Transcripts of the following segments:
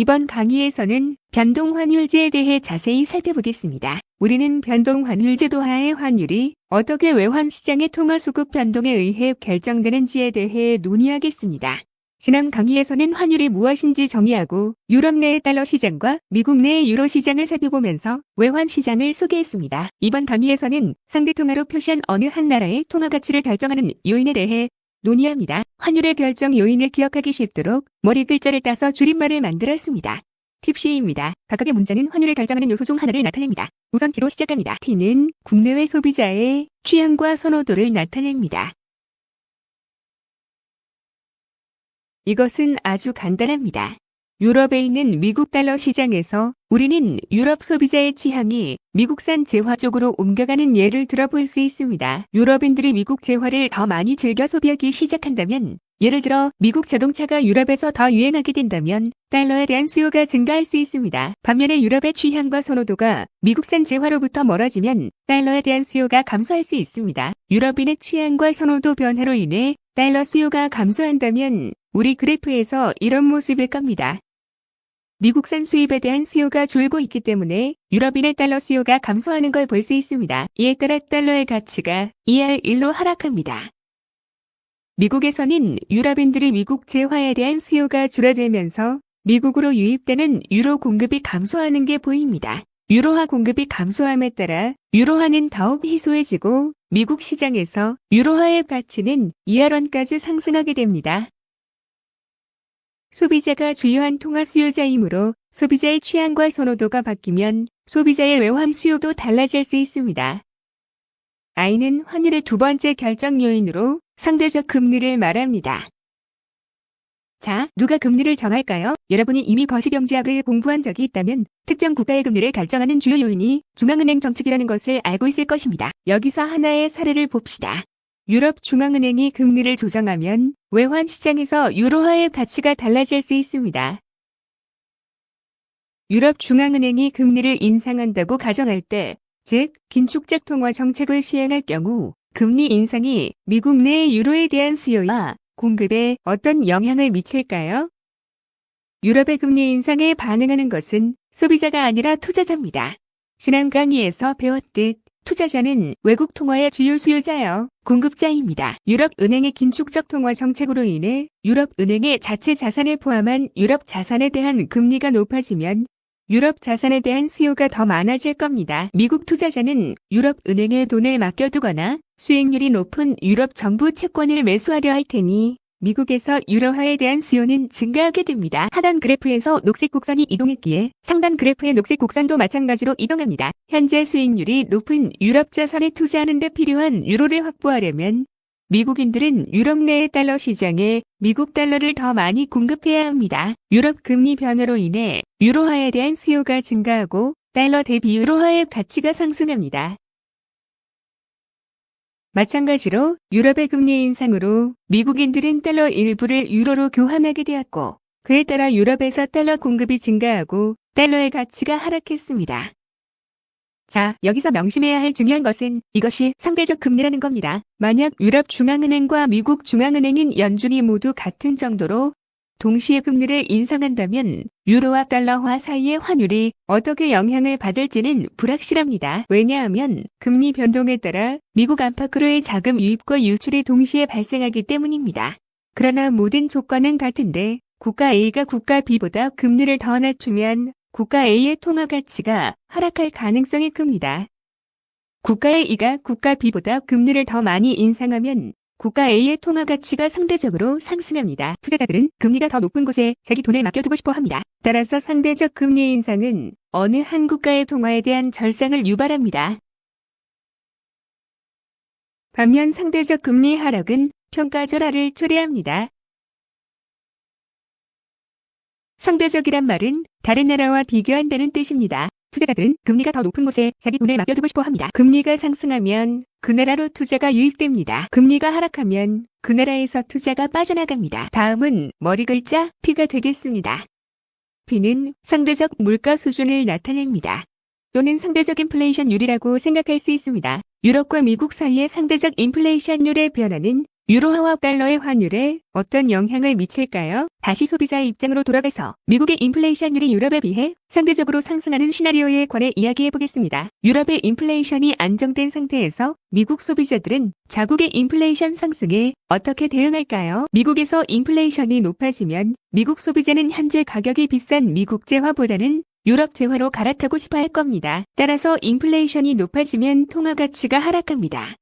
이번 강의에서는 변동환율제에 대해 자세히 살펴보겠습니다. 우리는 변동환율제도 하의 환율이 어떻게 외환시장의 통화수급 변동에 의해 결정되는지에 대해 논의하겠습니다. 지난 강의에서는 환율이 무엇인지 정의하고 유럽 내의 달러 시장과 미국 내의 유로 시장을 살펴보면서 외환시장을 소개했습니다. 이번 강의에서는 상대통화로 표시한 어느 한 나라의 통화가치를 결정하는 요인에 대해 논의합니다. 환율의 결정 요인을 기억하기 쉽도록 머리 글자를 따서 줄임말을 만들었습니다. 팁 C입니다. 각각의 문자는 환율을 결정하는 요소 중 하나를 나타냅니다. 우선 T로 시작합니다. T는 국내외 소비자의 취향과 선호도를 나타냅니다. 이것은 아주 간단합니다. 유럽에 있는 미국 달러 시장에서 우리는 유럽 소비자의 취향이 미국산 재화 쪽으로 옮겨가는 예를 들어볼 수 있습니다. 유럽인들이 미국 재화를 더 많이 즐겨 소비하기 시작한다면, 예를 들어 미국 자동차가 유럽에서 더 유행하게 된다면 달러에 대한 수요가 증가할 수 있습니다. 반면에 유럽의 취향과 선호도가 미국산 재화로부터 멀어지면 달러에 대한 수요가 감소할 수 있습니다. 유럽인의 취향과 선호도 변화로 인해 달러 수요가 감소한다면 우리 그래프에서 이런 모습일 겁니다. 미국산 수입에 대한 수요가 줄고 있기 때문에 유럽인의 달러 수요가 감소하는 걸 볼 수 있습니다. 이에 따라 달러의 가치가 2R1로 하락합니다. 미국에서는 유럽인들이 미국 재화에 대한 수요가 줄어들면서 미국으로 유입되는 유로 공급이 감소하는 게 보입니다. 유로화 공급이 감소함에 따라 유로화는 더욱 희소해지고 미국 시장에서 유로화의 가치는 2R1까지 상승하게 됩니다. 소비자가 주요한 통화 수요자이므로 소비자의 취향과 선호도가 바뀌면 소비자의 외환 수요도 달라질 수 있습니다. I는 환율의 두 번째 결정 요인으로 상대적 금리를 말합니다. 자, 누가 금리를 정할까요? 여러분이 이미 거시경제학을 공부한 적이 있다면 특정 국가의 금리를 결정하는 주요 요인이 중앙은행 정책이라는 것을 알고 있을 것입니다. 여기서 하나의 사례를 봅시다. 유럽 중앙은행이 금리를 조정하면 외환 시장에서 유로화의 가치가 달라질 수 있습니다. 유럽 중앙은행이 금리를 인상한다고 가정할 때, 즉 긴축적 통화 정책을 시행할 경우 금리 인상이 미국 내 유로에 대한 수요와 공급에 어떤 영향을 미칠까요? 유럽의 금리 인상에 반응하는 것은 소비자가 아니라 투자자입니다. 지난 강의에서 배웠듯 투자자는 외국 통화의 주요 수요자여 공급자입니다. 유럽 은행의 긴축적 통화 정책으로 인해 유럽 은행의 자체 자산을 포함한 유럽 자산에 대한 금리가 높아지면 유럽 자산에 대한 수요가 더 많아질 겁니다. 미국 투자자는 유럽 은행에 돈을 맡겨두거나 수익률이 높은 유럽 정부 채권을 매수하려 할 테니 미국에서 유로화에 대한 수요는 증가하게 됩니다. 하단 그래프에서 녹색 곡선이 이동했기에 상단 그래프의 녹색 곡선도 마찬가지로 이동합니다. 현재 수익률이 높은 유럽 자산에 투자하는 데 필요한 유로를 확보하려면 미국인들은 유럽 내의 달러 시장에 미국 달러를 더 많이 공급해야 합니다. 유럽 금리 변화로 인해 유로화에 대한 수요가 증가하고 달러 대비 유로화의 가치가 상승합니다. 마찬가지로 유럽의 금리 인상으로 미국인들은 달러 일부를 유로로 교환하게 되었고 그에 따라 유럽에서 달러 공급이 증가하고 달러의 가치가 하락했습니다. 자, 여기서 명심해야 할 중요한 것은 이것이 상대적 금리라는 겁니다. 만약 유럽 중앙은행과 미국 중앙은행인 연준이 모두 같은 정도로 동시에 금리를 인상한다면 유로와 달러화 사이의 환율이 어떻게 영향을 받을지는 불확실합니다. 왜냐하면 금리 변동에 따라 미국 안팎으로의 자금 유입과 유출이 동시에 발생하기 때문입니다. 그러나 모든 조건은 같은데 국가 A가 국가 B보다 금리를 더 낮추면 국가 A의 통화 가치가 하락할 가능성이 큽니다. 국가 A가 국가 B보다 금리를 더 많이 인상하면 국가 A의 통화 가치가 상대적으로 상승합니다. 투자자들은 금리가 더 높은 곳에 자기 돈을 맡겨두고 싶어 합니다. 따라서 상대적 금리 인상은 어느 한 국가의 통화에 대한 절상을 유발합니다. 반면 상대적 금리 하락은 평가절하를 초래합니다. 상대적이란 말은 다른 나라와 비교한다는 뜻입니다. 투자자들은 금리가 더 높은 곳에 자기 돈을 맡겨두고 싶어 합니다. 금리가 상승하면 그 나라로 투자가 유입됩니다. 금리가 하락하면 그 나라에서 투자가 빠져나갑니다. 다음은 머리 글자 P가 되겠습니다. P는 상대적 물가 수준을 나타냅니다. 또는 상대적 인플레이션율이라고 생각할 수 있습니다. 유럽과 미국 사이의 상대적 인플레이션율의 변화는 유로화와 달러의 환율에 어떤 영향을 미칠까요? 다시 소비자의 입장으로 돌아가서 미국의 인플레이션율이 유럽에 비해 상대적으로 상승하는 시나리오에 관해 이야기해 보겠습니다. 유럽의 인플레이션이 안정된 상태에서 미국 소비자들은 자국의 인플레이션 상승에 어떻게 대응할까요? 미국에서 인플레이션이 높아지면 미국 소비자는 현재 가격이 비싼 미국 재화보다는 유럽 재화로 갈아타고 싶어 할 겁니다. 따라서 인플레이션이 높아지면 통화 가치가 하락합니다.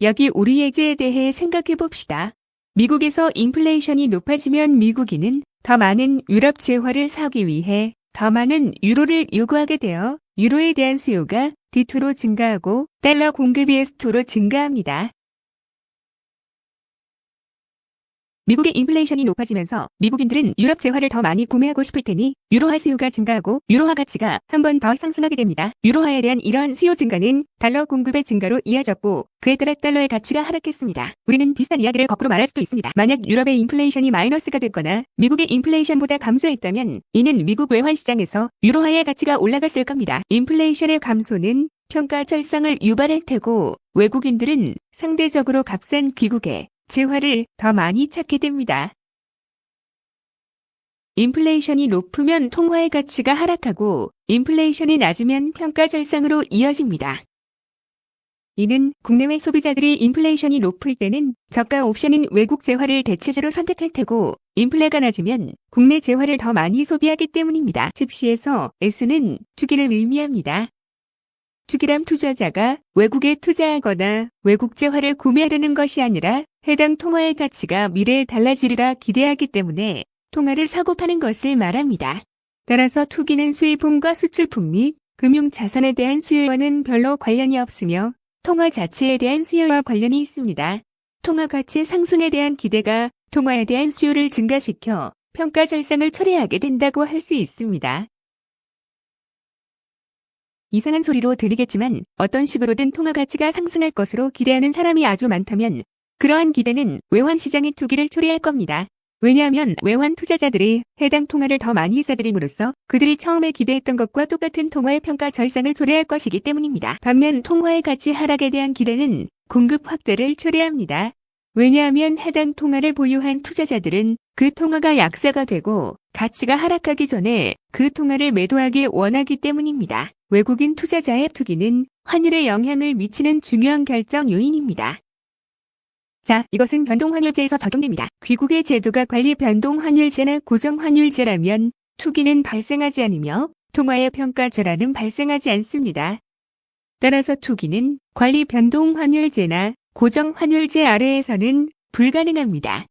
여기 우리 예제에 대해 생각해 봅시다. 미국에서 인플레이션이 높아지면 미국인은 더 많은 유럽 재화를 사기 위해 더 많은 유로를 요구하게 되어 유로에 대한 수요가 D2로 증가하고 달러 공급이 S2로 증가합니다. 미국의 인플레이션이 높아지면서 미국인들은 유럽 재화를 더 많이 구매하고 싶을 테니 유로화 수요가 증가하고 유로화 가치가 한 번 더 상승하게 됩니다. 유로화에 대한 이러한 수요 증가는 달러 공급의 증가로 이어졌고 그에 따라 달러의 가치가 하락했습니다. 우리는 비슷한 이야기를 거꾸로 말할 수도 있습니다. 만약 유럽의 인플레이션이 마이너스가 됐거나 미국의 인플레이션보다 감소했다면 이는 미국 외환 시장에서 유로화의 가치가 올라갔을 겁니다. 인플레이션의 감소는 평가 절상을 유발할 테고 외국인들은 상대적으로 값싼 귀국에 재화를 더 많이 찾게 됩니다. 인플레이션이 높으면 통화의 가치가 하락하고 인플레이션이 낮으면 평가 절상으로 이어집니다. 이는 국내외 소비자들이 인플레이션이 높을 때는 저가 옵션인 외국 재화를 대체적으로 선택할 테고 인플레가 낮으면 국내 재화를 더 많이 소비하기 때문입니다. 특시에서 S는 투기를 의미합니다. 투기란 투자자가 외국에 투자하거나 외국 재화를 구매하려는 것이 아니라 해당 통화의 가치가 미래에 달라지리라 기대하기 때문에 통화를 사고 파는 것을 말합니다. 따라서 투기는 수입품과 수출품 및 금융자산에 대한 수요와는 별로 관련이 없으며 통화 자체에 대한 수요와 관련이 있습니다. 통화 가치 상승에 대한 기대가 통화에 대한 수요를 증가시켜 평가 절상을 초래하게 된다고 할 수 있습니다. 이상한 소리로 들리겠지만 어떤 식으로든 통화 가치가 상승할 것으로 기대하는 사람이 아주 많다면 그러한 기대는 외환 시장의 투기를 초래할 겁니다. 왜냐하면 외환 투자자들이 해당 통화를 더 많이 사들임으로써 그들이 처음에 기대했던 것과 똑같은 통화의 평가 절상을 초래할 것이기 때문입니다. 반면 통화의 가치 하락에 대한 기대는 공급 확대를 초래합니다. 왜냐하면 해당 통화를 보유한 투자자들은 그 통화가 약세가 되고 가치가 하락하기 전에 그 통화를 매도하기 원하기 때문입니다. 외국인 투자자의 투기는 환율에 영향을 미치는 중요한 결정 요인입니다. 자, 이것은 변동환율제에서 적용됩니다. 귀국의 제도가 관리 변동환율제나 고정환율제라면 투기는 발생하지 않으며 통화의 평가 절하는 발생하지 않습니다. 따라서 투기는 관리 변동환율제나 고정환율제 아래에서는 불가능합니다.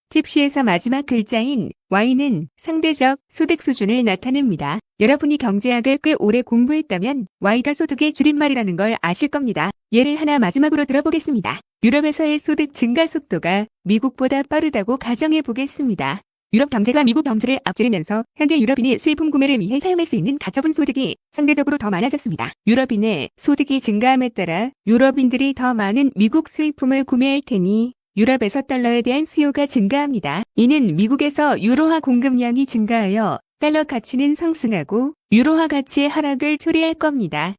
팁시에서 마지막 글자인 Y는 상대적 소득 수준을 나타냅니다. 여러분이 경제학을 꽤 오래 공부했다면 Y가 소득의 줄임말이라는 걸 아실 겁니다. 예를 하나 마지막으로 들어보겠습니다. 유럽에서의 소득 증가 속도가 미국보다 빠르다고 가정해 보겠습니다. 유럽 경제가 미국 경제를 앞지르면서 현재 유럽인이 수입품 구매를 위해 사용할 수 있는 가처분 소득이 상대적으로 더 많아졌습니다. 유럽인의 소득이 증가함에 따라 유럽인들이 더 많은 미국 수입품을 구매할 테니 유럽에서 달러에 대한 수요가 증가합니다. 이는 미국에서 유로화 공급량이 증가하여 달러 가치는 상승하고 유로화 가치의 하락을 초래할 겁니다.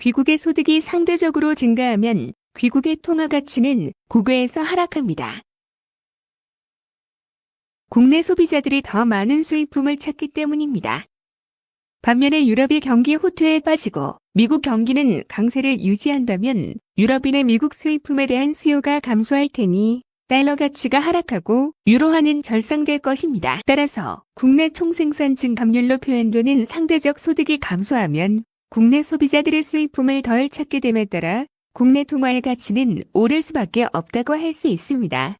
귀국의 소득이 상대적으로 증가하면 귀국의 통화 가치는 국외에서 하락합니다. 국내 소비자들이 더 많은 수입품을 찾기 때문입니다. 반면에 유럽이 경기 호투에 빠지고 미국 경기는 강세를 유지한다면 유럽인의 미국 수입품에 대한 수요가 감소할 테니 달러 가치가 하락하고 유로화는 절상될 것입니다. 따라서 국내 총생산 증감률로 표현되는 상대적 소득이 감소하면 국내 소비자들의 수입품을 덜 찾게 됨에 따라 국내 통화의 가치는 오를 수밖에 없다고 할 수 있습니다.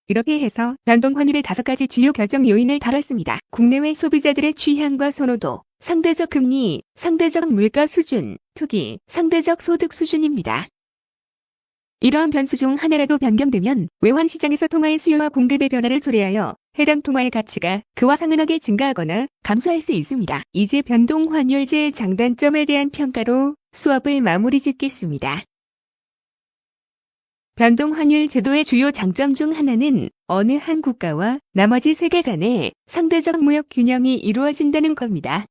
이렇게 해서 변동환율의 5가지 주요 결정 요인을 다뤘습니다. 국내외 소비자들의 취향과 선호도, 상대적 금리, 상대적 물가 수준, 투기, 상대적 소득 수준입니다. 이러한 변수 중 하나라도 변경되면 외환 시장에서 통화의 수요와 공급의 변화를 초래하여 해당 통화의 가치가 그와 상응하게 증가하거나 감소할 수 있습니다. 이제 변동환율제의 장단점에 대한 평가로 수업을 마무리 짓겠습니다. 변동 환율 제도의 주요 장점 중 하나는 어느 한 국가와 나머지 세계 간의 상대적 무역 균형이 이루어진다는 겁니다.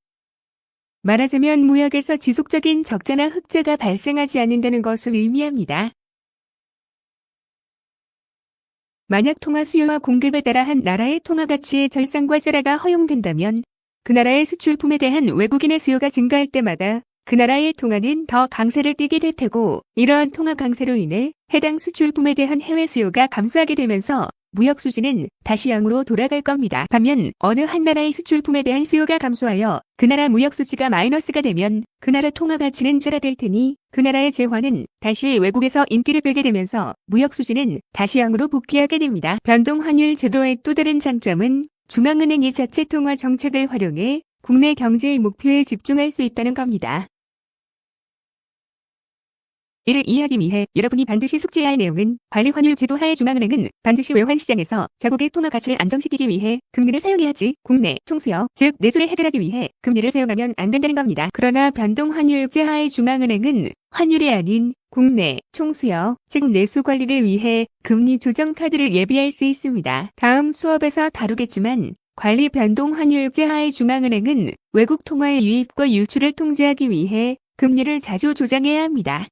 말하자면 무역에서 지속적인 적자나 흑자가 발생하지 않는다는 것을 의미합니다. 만약 통화 수요와 공급에 따라 한 나라의 통화 가치의 절상과절하가 허용된다면 그 나라의 수출품에 대한 외국인의 수요가 증가할 때마다 그 나라의 통화는 더 강세를 띠게 될 테고, 이러한 통화 강세로 인해 해당 수출품에 대한 해외 수요가 감소하게 되면서 무역 수지는 다시 양으로 돌아갈 겁니다. 반면 어느 한 나라의 수출품에 대한 수요가 감소하여 그 나라 무역 수지가 마이너스가 되면 그 나라 통화 가치는 절하될 테니 그 나라의 재화는 다시 외국에서 인기를 끌게 되면서 무역 수지는 다시 양으로 복귀하게 됩니다. 변동 환율 제도의 또 다른 장점은 중앙은행이 자체 통화 정책을 활용해 국내 경제의 목표에 집중할 수 있다는 겁니다. 이를 이해하기 위해 여러분이 반드시 숙지해야 할 내용은, 관리 환율 제도 하에 중앙은행은 반드시 외환시장에서 자국의 통화 가치를 안정시키기 위해 금리를 사용해야지 국내 총수요, 즉 내수를 해결하기 위해 금리를 사용하면 안 된다는 겁니다. 그러나 변동 환율제 하의 중앙은행은 환율이 아닌 국내 총수요, 즉 내수 관리를 위해 금리 조정 카드를 예비할 수 있습니다. 다음 수업에서 다루겠지만 관리 변동 환율제 하의 중앙은행은 외국 통화의 유입과 유출을 통제하기 위해 금리를 자주 조정해야 합니다.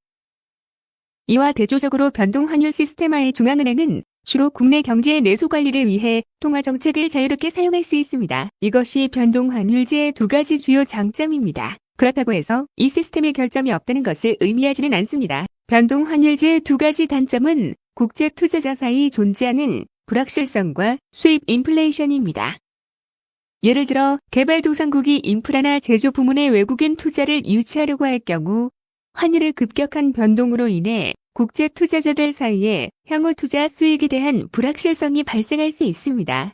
이와 대조적으로 변동 환율 시스템 하의 중앙은행은 주로 국내 경제의 내수 관리를 위해 통화 정책을 자유롭게 사용할 수 있습니다. 이것이 변동 환율제의 두 가지 주요 장점입니다. 그렇다고 해서 이 시스템에 결점이 없다는 것을 의미하지는 않습니다. 변동 환율제의 두 가지 단점은 국제 투자자 사이 존재하는 불확실성과 수입 인플레이션입니다. 예를 들어 개발도상국이 인프라나 제조 부문의 외국인 투자를 유치하려고 할 경우 환율의 급격한 변동으로 인해 국제 투자자들 사이에 향후 투자 수익에 대한 불확실성이 발생할 수 있습니다.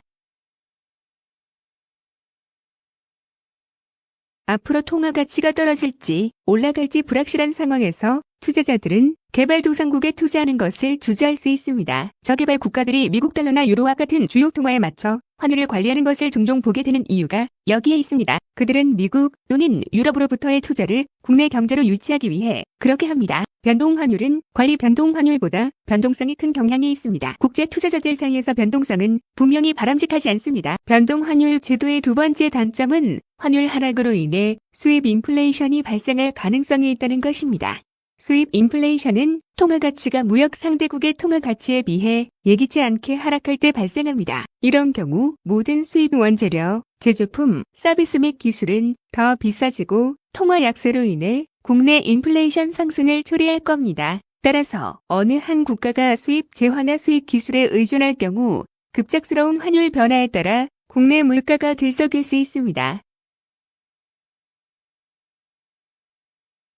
앞으로 통화 가치가 떨어질지 올라갈지 불확실한 상황에서 투자자들은 개발도상국에 투자하는 것을 주저할 수 있습니다. 저개발 국가들이 미국 달러나 유로와 같은 주요 통화에 맞춰 환율을 관리하는 것을 종종 보게 되는 이유가 여기에 있습니다. 그들은 미국 또는 유럽으로부터의 투자를 국내 경제로 유치하기 위해 그렇게 합니다. 변동 환율은 관리 변동 환율보다 변동성이 큰 경향이 있습니다. 국제 투자자들 사이에서 변동성은 분명히 바람직하지 않습니다. 변동 환율 제도의 두 번째 단점은 환율 하락으로 인해 수입 인플레이션이 발생할 가능성이 있다는 것입니다. 수입 인플레이션은 통화 가치가 무역 상대국의 통화 가치에 비해 예기치 않게 하락할 때 발생합니다. 이런 경우 모든 수입 원재료, 제조품, 서비스 및 기술은 더 비싸지고 통화 약세로 인해 국내 인플레이션 상승을 초래할 겁니다. 따라서 어느 한 국가가 수입 재화나 수입 기술에 의존할 경우 급작스러운 환율 변화에 따라 국내 물가가 들썩일 수 있습니다.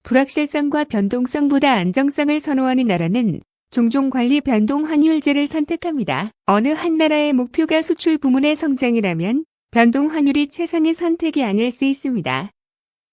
불확실성과 변동성보다 안정성을 선호하는 나라는 종종 관리 변동 환율제를 선택합니다. 어느 한 나라의 목표가 수출 부문의 성장이라면 변동 환율이 최상의 선택이 아닐 수 있습니다.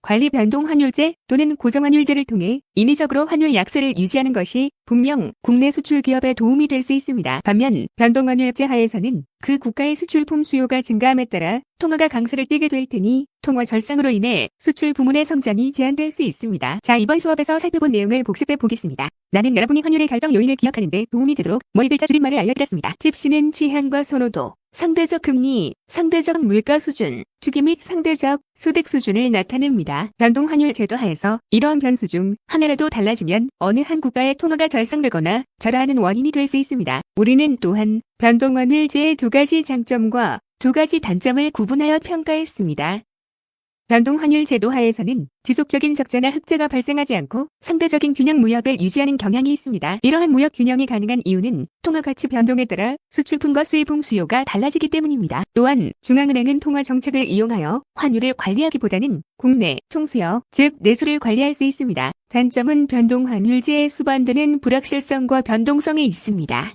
관리 변동 환율제 또는 고정 환율제를 통해 인위적으로 환율 약세를 유지하는 것이 분명 국내 수출 기업에 도움이 될 수 있습니다. 반면 변동 환율제 하에서는 그 국가의 수출품 수요가 증가함에 따라 통화가 강세를 띠게 될 테니 통화 절상으로 인해 수출 부문의 성장이 제한될 수 있습니다. 자, 이번 수업에서 살펴본 내용을 복습해 보겠습니다. 나는 여러분이 환율의 결정 요인을 기억하는 데 도움이 되도록 머리 글자 줄임말을 알려드렸습니다. 팁C는 취향과 선호도, 상대적 금리, 상대적 물가 수준, 투기 및 상대적 소득 수준을 나타냅니다. 변동 환율 제도 하에서 이러한 변수 중 하나라도 달라지면 어느 한 국가의 통화가 절상되거나 절하하는 원인이 될 수 있습니다. 우리는 또한 변동 환율제의 두 가지 장점과 두 가지 단점을 구분하여 평가했습니다. 변동 환율 제도 하에서는 지속적인 적자나 흑자가 발생하지 않고 상대적인 균형 무역을 유지하는 경향이 있습니다. 이러한 무역 균형이 가능한 이유는 통화 가치 변동에 따라 수출품과 수입품 수요가 달라지기 때문입니다. 또한 중앙은행은 통화 정책을 이용하여 환율을 관리하기보다는 국내 총수요, 즉 내수를 관리할 수 있습니다. 단점은 변동 환율제에 수반되는 불확실성과 변동성이 있습니다.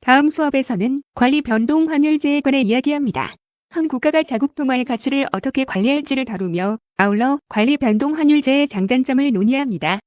다음 수업에서는 관리 변동 환율제에 관해 이야기합니다. 한 국가가 자국 통화의 가치를 어떻게 관리할지를 다루며 아울러 관리 변동 환율제의 장단점을 논의합니다.